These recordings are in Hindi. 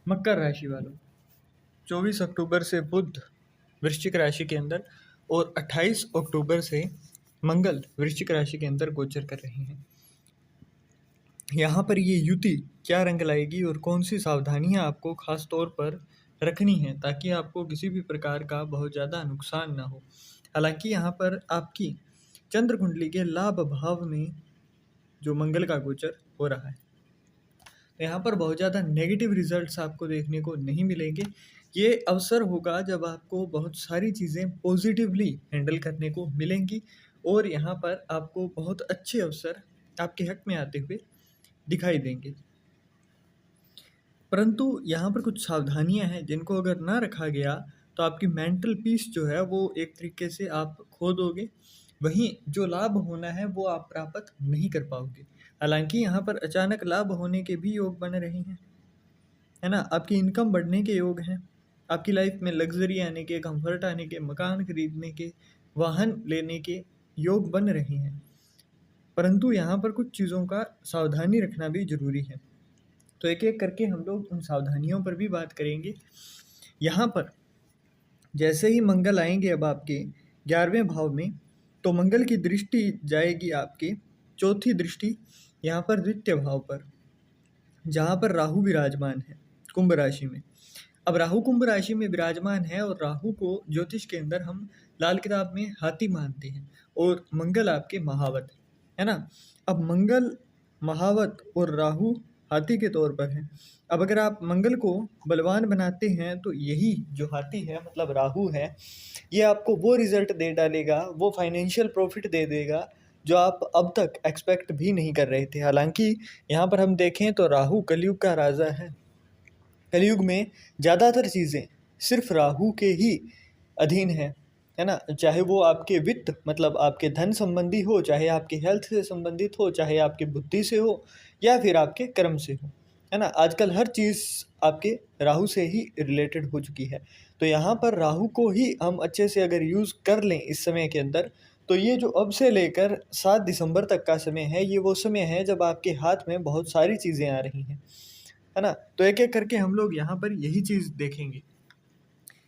मकर राशि वालों, 24 अक्टूबर से बुध वृश्चिक राशि के अंदर और 28 अक्टूबर से मंगल वृश्चिक राशि के अंदर गोचर कर रहे हैं। यहाँ पर ये युति क्या रंग लाएगी और कौन सी सावधानियाँ आपको खास तौर पर रखनी है ताकि आपको किसी भी प्रकार का बहुत ज़्यादा नुकसान ना हो। हालांकि यहाँ पर आपकी चंद्र कुंडली के लाभ भाव में जो मंगल का गोचर हो रहा है, तो यहाँ पर बहुत ज़्यादा नेगेटिव रिजल्ट्स आपको देखने को नहीं मिलेंगे। ये अवसर होगा जब आपको बहुत सारी चीज़ें पॉजिटिवली हैंडल करने को मिलेंगी और यहाँ पर आपको बहुत अच्छे अवसर आपके हक में आते हुए दिखाई देंगे। परंतु यहाँ पर कुछ सावधानियाँ हैं जिनको अगर ना रखा गया तो आपकी मेंटल पीस जो है वो एक तरीके से आप खो दोगे, वहीं जो लाभ होना है वो आप प्राप्त नहीं कर पाओगे। हालांकि यहाँ पर अचानक लाभ होने के भी योग बन रहे हैं, है ना। आपकी इनकम बढ़ने के योग हैं, आपकी लाइफ में लग्जरी आने के, कंफर्ट आने के, मकान खरीदने के, वाहन लेने के योग बन रहे हैं। परंतु यहाँ पर कुछ चीज़ों का सावधानी रखना भी जरूरी है। तो एक एक करके हम लोग उन सावधानियों पर भी बात करेंगे। यहाँ पर जैसे ही मंगल आएंगे अब आपके 11वें भाव में, तो मंगल की दृष्टि जाएगी आपके चौथी दृष्टि यहाँ पर द्वितीय भाव पर, जहाँ पर राहु विराजमान है कुंभ राशि में। अब राहु कुंभ राशि में विराजमान है और राहु को ज्योतिष के अंदर हम लाल किताब में हाथी मानते हैं और मंगल आपके महावत है ना। अब मंगल महावत और राहु हाथी के तौर पर है। अब अगर आप मंगल को बलवान बनाते हैं तो यही जो हाथी है मतलब राहु है, ये आपको वो रिजल्ट दे डालेगा, वो फाइनेंशियल प्रॉफिट दे देगा जो आप अब तक एक्सपेक्ट भी नहीं कर रहे थे। हालांकि यहाँ पर हम देखें तो राहु कलयुग का राजा है। कलयुग में ज़्यादातर चीज़ें सिर्फ राहु के ही अधीन है ना। चाहे वो आपके वित्त मतलब आपके धन संबंधी हो, चाहे आपके हेल्थ से संबंधित हो, चाहे आपके बुद्धि से हो या फिर आपके कर्म से हो, है ना। आजकल हर चीज़ आपके राहु से ही रिलेटेड हो चुकी है। तो यहाँ पर राहु को ही हम अच्छे से अगर यूज़ कर लें इस समय के अंदर, तो ये जो अब से लेकर 7 दिसंबर तक का समय है, ये वो समय है जब आपके हाथ में बहुत सारी चीज़ें आ रही हैं, है ना। तो एक एक करके हम लोग यहाँ पर यही चीज़ देखेंगे।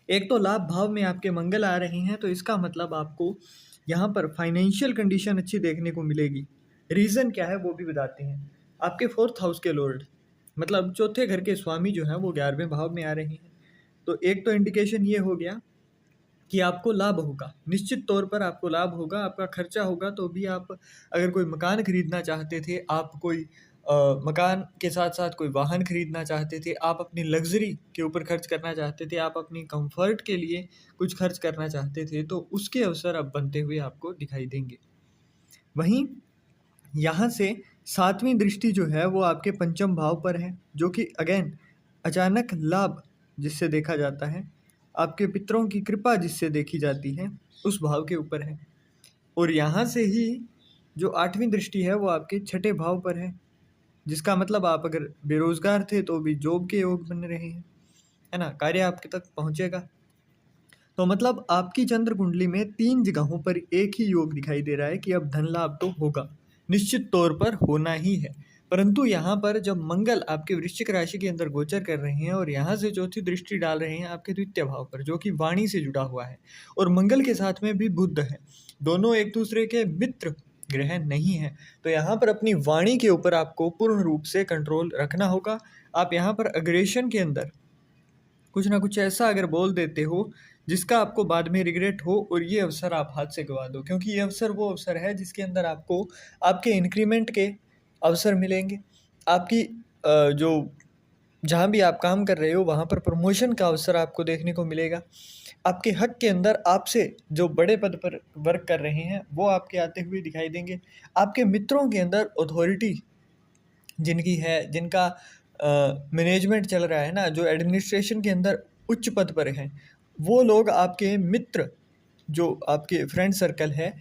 एक तो लाभ भाव में आपके मंगल आ रहे हैं, तो इसका मतलब आपको यहाँ पर फाइनेंशियल कंडीशन अच्छी देखने को मिलेगी। रीज़न क्या है वो भी बताते हैं। आपके 4th हाउस के लॉर्ड मतलब चौथे घर के स्वामी जो हैं वो 11वें भाव में आ रहे हैं। तो एक तो इंडिकेशन ये हो गया कि आपको लाभ होगा, निश्चित तौर पर आपको लाभ होगा। आपका खर्चा होगा तो भी आप अगर कोई मकान खरीदना चाहते थे, आप कोई मकान के साथ साथ कोई वाहन खरीदना चाहते थे, आप अपनी लग्जरी के ऊपर खर्च करना चाहते थे, आप अपनी कंफर्ट के लिए कुछ खर्च करना चाहते थे, तो उसके अवसर अब बनते हुए आपको दिखाई देंगे। वहीं यहाँ से 7वीं दृष्टि जो है वो आपके पंचम भाव पर है, जो कि अगेन अचानक लाभ जिससे देखा जाता है, आपके पितरों की कृपा जिससे देखी जाती है, उस भाव के ऊपर है। और यहाँ से ही जो 8वीं दृष्टि है वो आपके छठे भाव पर है, जिसका मतलब आप अगर बेरोजगार थे तो भी जॉब के योग बन रहे हैं, है ना। कार्य आपके तक पहुँचेगा। तो मतलब आपकी चंद्र कुंडली में 3 जगहों पर एक ही योग दिखाई दे रहा है कि अब धन लाभ तो होगा, निश्चित तौर पर होना ही है। परंतु यहाँ पर जब मंगल आपके वृश्चिक राशि के अंदर गोचर कर रहे हैं और यहाँ से चौथी दृष्टि डाल रहे हैं आपके द्वितीय भाव पर, जो कि वाणी से जुड़ा हुआ है, और मंगल के साथ में भी बुध है, दोनों एक दूसरे के मित्र ग्रह नहीं है। तो यहाँ पर अपनी वाणी के ऊपर आपको पूर्ण रूप से कंट्रोल रखना होगा। आप यहाँ पर अग्रेशन के अंदर कुछ ना कुछ ऐसा अगर बोल देते हो जिसका आपको बाद में रिग्रेट हो और ये अवसर आप हाथ से गवा दो, क्योंकि ये अवसर वो अवसर है जिसके अंदर आपको आपके इंक्रीमेंट के अवसर मिलेंगे, आपकी जो जहाँ भी आप काम कर रहे हो वहाँ पर प्रमोशन का अवसर आपको देखने को मिलेगा। आपके हक के अंदर आपसे जो बड़े पद पर वर्क कर रहे हैं वो आपके आते हुए दिखाई देंगे। आपके मित्रों के अंदर अथॉरिटी जिनकी है, जिनका मैनेजमेंट चल रहा है ना, जो एडमिनिस्ट्रेशन के अंदर उच्च पद पर हैं, वो लोग आपके मित्र जो आपके फ्रेंड सर्कल है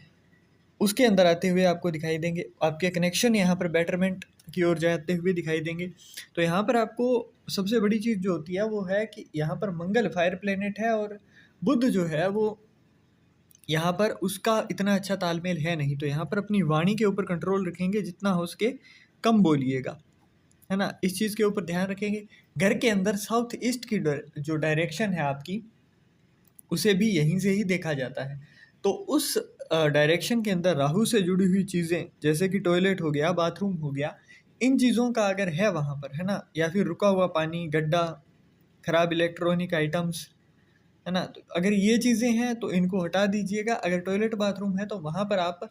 उसके अंदर आते हुए आपको दिखाई देंगे। आपके कनेक्शन यहाँ पर बेटरमेंट की ओर जाते हुए दिखाई देंगे। तो यहाँ पर आपको सबसे बड़ी चीज़ जो होती है वो है कि यहाँ पर मंगल फायर प्लेनेट है और बुध जो है वो यहाँ पर उसका इतना अच्छा तालमेल है नहीं। तो यहाँ पर अपनी वाणी के ऊपर कंट्रोल रखेंगे, जितना हो सके कम बोलिएगा, है ना? इस चीज़ के ऊपर ध्यान रखेंगे। घर के अंदर साउथ ईस्ट की जो डायरेक्शन है आपकी, उसे भी यहीं से ही देखा जाता है। तो उस डायरेक्शन के अंदर राहु से जुड़ी हुई चीज़ें, जैसे कि टॉयलेट हो गया, बाथरूम हो गया, इन चीज़ों का अगर है वहाँ पर, है ना? या फिर रुका हुआ पानी, गड्ढा, खराब इलेक्ट्रॉनिक आइटम्स, है ना? तो अगर ये चीज़ें हैं तो इनको हटा दीजिएगा। अगर टॉयलेट बाथरूम है तो वहाँ पर आप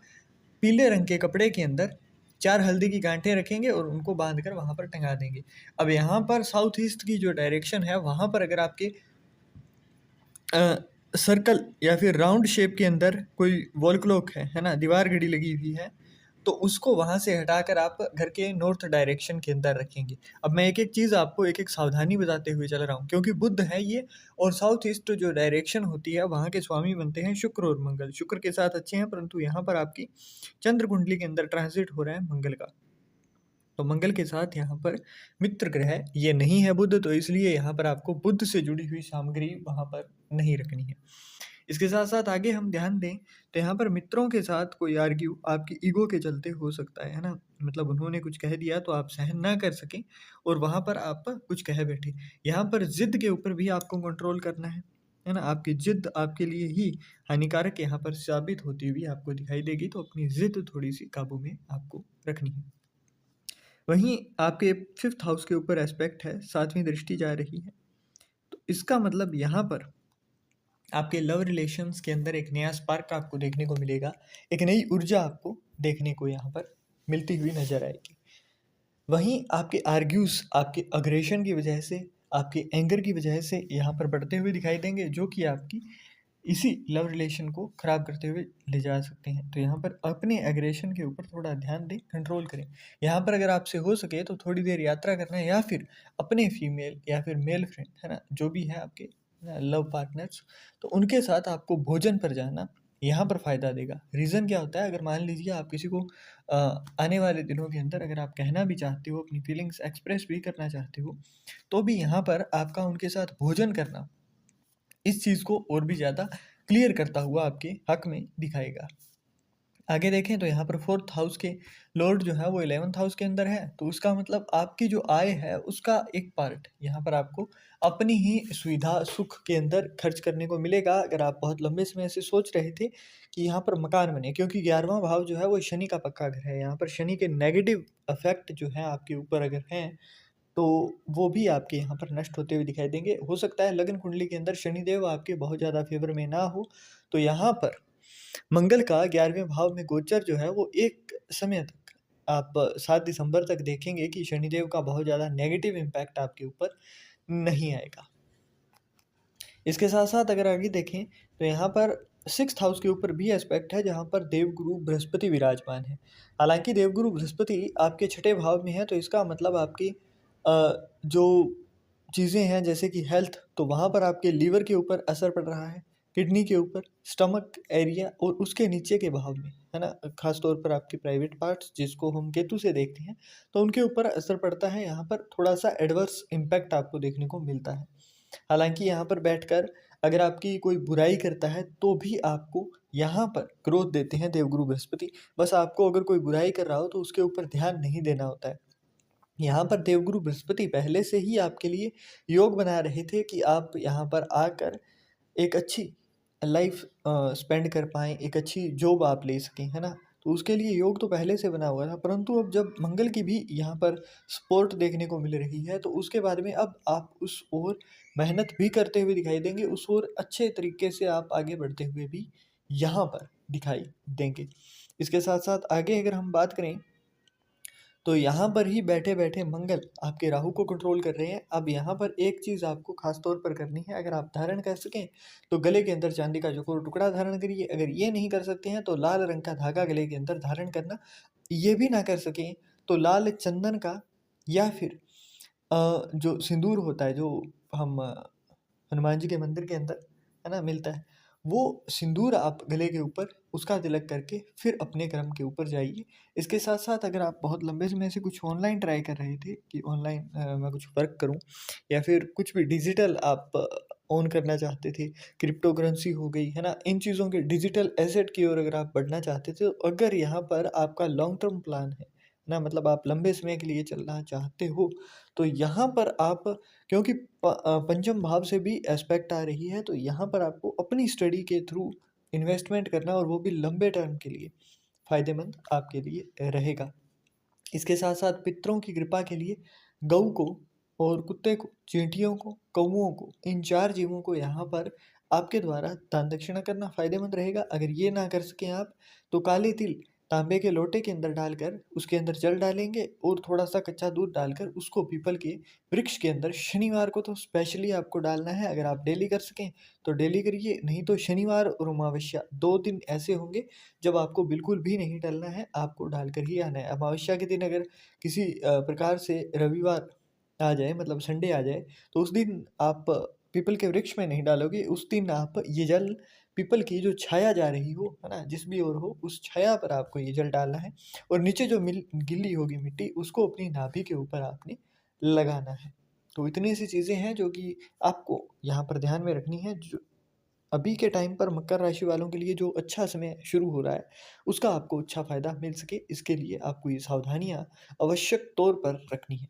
पीले रंग के कपड़े के अंदर 4 हल्दी की गांठें रखेंगे और उनको बांध कर वहाँ पर टंगा देंगे। अब यहाँ पर साउथ ईस्ट की जो डायरेक्शन है, वहाँ पर अगर आपके सर्कल या फिर राउंड शेप के अंदर कोई वॉल क्लॉक है ना? दीवार घड़ी लगी हुई है, तो उसको वहाँ से हटाकर आप घर के नॉर्थ डायरेक्शन के अंदर रखेंगे। अब मैं एक-एक चीज़ आपको एक-एक सावधानी बताते हुए चल रहा हूँ, क्योंकि बुध है ये, और साउथ ईस्ट जो डायरेक्शन होती है वहाँ के स्वामी बनते हैं शुक्र और मंगल। शुक्र के साथ अच्छे हैं, परंतु यहाँ पर आपकी चंद्र कुंडली के अंदर ट्रांजिट हो रहा है मंगल का। तो मंगल के साथ यहाँ पर मित्र ग्रह ये नहीं है बुध, तो इसलिए यहाँ पर आपको बुध से जुड़ी हुई सामग्री वहाँ पर नहीं रखनी है। इसके साथ साथ आगे हम ध्यान दें तो यहाँ पर मित्रों के साथ कोई आर्ग्यू आपकी ईगो के चलते हो सकता है ना? मतलब उन्होंने कुछ कह दिया तो आप सहन ना कर सकें और वहाँ पर आप कुछ कह बैठे। यहाँ पर ज़िद के ऊपर भी आपको कंट्रोल करना है ना? आपकी ज़िद आपके लिए ही हानिकारक यहाँ पर साबित होती हुई आपको दिखाई देगी, तो अपनी ज़िद थोड़ी-सी काबू में आपको रखनी है। वहीं आपके 5th हाउस के ऊपर एस्पेक्ट है, 7वीं दृष्टि जा रही है। तो इसका मतलब यहाँ पर आपके लव रिलेशंस के अंदर एक नया स्पार्क आपको देखने को मिलेगा, एक नई ऊर्जा आपको देखने को यहाँ पर मिलती हुई नज़र आएगी। वहीं आपके आर्ग्यूज़ आपके अग्रेशन की वजह से, आपके एंगर की वजह से यहाँ पर बढ़ते हुए दिखाई देंगे, जो कि आपकी इसी लव रिलेशन को ख़राब करते हुए ले जा सकते हैं। तो यहाँ पर अपने एग्रेशन के ऊपर थोड़ा ध्यान दें, कंट्रोल करें। यहाँ पर अगर आपसे हो सके तो थोड़ी देर यात्रा करना है, या फिर अपने फीमेल या फिर मेल फ्रेंड, है ना, जो भी है आपके लव पार्टनर्स, तो उनके साथ आपको भोजन पर जाना यहाँ पर फ़ायदा देगा। रीज़न क्या होता है, अगर मान लीजिए आप किसी को आने वाले दिनों के अंदर अगर आप कहना भी चाहते हो, अपनी फीलिंग्स एक्सप्रेस भी करना चाहते हो, तो भी यहाँ पर आपका उनके साथ भोजन करना इस चीज़ को और भी ज़्यादा क्लियर करता हुआ आपके हक में दिखाएगा। आगे देखें तो यहाँ पर 4th हाउस के लॉर्ड जो है वो 11th हाउस के अंदर है, तो उसका मतलब आपकी जो आय है उसका एक पार्ट यहाँ पर आपको अपनी ही सुविधा सुख के अंदर खर्च करने को मिलेगा। अगर आप बहुत लंबे समय से सोच रहे थे कि यहाँ पर मकान बने, क्योंकि 11वां भाव जो है वो शनि का पक्का घर है, यहाँ पर शनि के नेगेटिव इफेक्ट जो है आपके ऊपर अगर हैं, तो वो भी आपके यहाँ पर नष्ट होते हुए दिखाई देंगे। हो सकता है लगन कुंडली के अंदर शनिदेव आपके बहुत ज़्यादा फेवर में ना हो, तो यहाँ पर मंगल का 11वें भाव में गोचर जो है वो एक समय तक आप 7 दिसंबर तक देखेंगे कि शनिदेव का बहुत ज़्यादा नेगेटिव इम्पैक्ट आपके ऊपर नहीं आएगा। इसके साथ साथ अगर आगे देखें तो यहाँ पर 6th हाउस के ऊपर भी एस्पेक्ट है, जहाँ पर देवगुरु बृहस्पति विराजमान है। हालांकि देवगुरु बृहस्पति आपके 6ठे भाव में है, तो इसका मतलब आपकी जो चीज़ें हैं जैसे कि हेल्थ, तो वहाँ पर आपके लीवर के ऊपर असर पड़ रहा है, किडनी के ऊपर, स्टमक एरिया और उसके नीचे के भाव में, है ना, खास तौर पर आपके प्राइवेट पार्ट्स जिसको हम केतु से देखते हैं, तो उनके ऊपर असर पड़ता है। यहाँ पर थोड़ा सा एडवर्स इम्पैक्ट आपको देखने को मिलता है। हालांकि यहाँ पर बैठकर अगर आपकी कोई बुराई करता है तो भी आपको यहाँ पर ग्रोथ देते हैं देवगुरु बृहस्पति। बस आपको अगर कोई बुराई कर रहा हो तो उसके ऊपर ध्यान नहीं देना होता है। यहाँ पर देवगुरु बृहस्पति पहले से ही आपके लिए योग बना रहे थे कि आप यहाँ पर आकर एक अच्छी लाइफ स्पेंड कर पाएँ, एक अच्छी जॉब आप ले सकें, है ना? तो उसके लिए योग तो पहले से बना हुआ था, परंतु अब जब मंगल की भी यहाँ पर सपोर्ट देखने को मिल रही है, तो उसके बाद में अब आप उस ओर मेहनत भी करते हुए दिखाई देंगे, उस ओर अच्छे तरीके से आप आगे बढ़ते हुए भी यहाँ पर दिखाई देंगे। इसके साथ-साथ आगे अगर हम बात करें तो यहाँ पर ही बैठे-बैठे मंगल आपके राहु को कंट्रोल कर रहे हैं। अब यहाँ पर एक चीज़ आपको ख़ास तौर पर करनी है, अगर आप धारण कर सकें तो गले के अंदर चांदी का चौकोर टुकड़ा धारण करिए। अगर ये नहीं कर सकते हैं तो लाल रंग का धागा गले के अंदर धारण करना। ये भी ना कर सकें तो लाल चंदन का या फिर जो सिंदूर होता है, जो हम हनुमान जी के मंदिर के अंदर, है ना, मिलता है, वो सिंदूर आप गले के ऊपर उसका तिलक करके फिर अपने कर्म के ऊपर जाइए। इसके साथ-साथ अगर आप बहुत लंबे समय से कुछ ऑनलाइन ट्राई कर रहे थे कि ऑनलाइन मैं कुछ वर्क करूँ या फिर कुछ भी डिजिटल आप ओन करना चाहते थे, क्रिप्टो करेंसी हो गई, है ना? इन चीज़ों के डिजिटल एसेट की ओर अगर आप बढ़ना चाहते थे, तो अगर यहाँ पर आपका लॉन्ग टर्म प्लान है, ना, मतलब आप लंबे समय के लिए चलना चाहते हो, तो यहाँ पर आप, क्योंकि पंचम भाव से भी एस्पेक्ट आ रही है, तो यहाँ पर आपको अपनी स्टडी के थ्रू इन्वेस्टमेंट करना, और वो भी लंबे टर्म के लिए फ़ायदेमंद आपके लिए रहेगा। इसके साथ-साथ पितरों की कृपा के लिए गऊ को और कुत्ते को, चींटियों को, कौवों को, इन 4 जीवों को यहाँ पर आपके द्वारा दान दक्षिणा करना फ़ायदेमंद रहेगा। अगर ये ना कर सकें आप, तो काले तिल तांबे के लोटे के अंदर डालकर उसके अंदर जल डालेंगे और थोड़ा-सा कच्चा दूध डालकर उसको पीपल के वृक्ष के अंदर शनिवार को तो स्पेशली आपको डालना है। अगर आप डेली कर सकें तो डेली करिए, नहीं तो शनिवार और अमावस्या 2 दिन ऐसे होंगे जब आपको बिल्कुल भी नहीं टलना है, आपको डालकर ही आना है। अमावस्या के दिन अगर किसी प्रकार से रविवार आ जाए, मतलब संडे आ जाए, तो उस दिन आप पीपल के वृक्ष में नहीं डालोगे, उस दिन आप ये जल पीपल की जो छाया जा रही हो, है ना? जिस भी ओर हो, उस छाया पर आपको ये जल डालना है, और नीचे जो गीली होगी मिट्टी, उसको अपनी नाभि के ऊपर आपने लगाना है। तो इतनी सी चीज़ें हैं जो कि आपको यहाँ पर ध्यान में रखनी है, जो अभी के टाइम पर मकर राशि वालों के लिए जो अच्छा समय शुरू हो रहा है, उसका आपको अच्छा फ़ायदा मिल सके, इसके लिए आपको ये सावधानियाँ आवश्यक तौर पर रखनी है।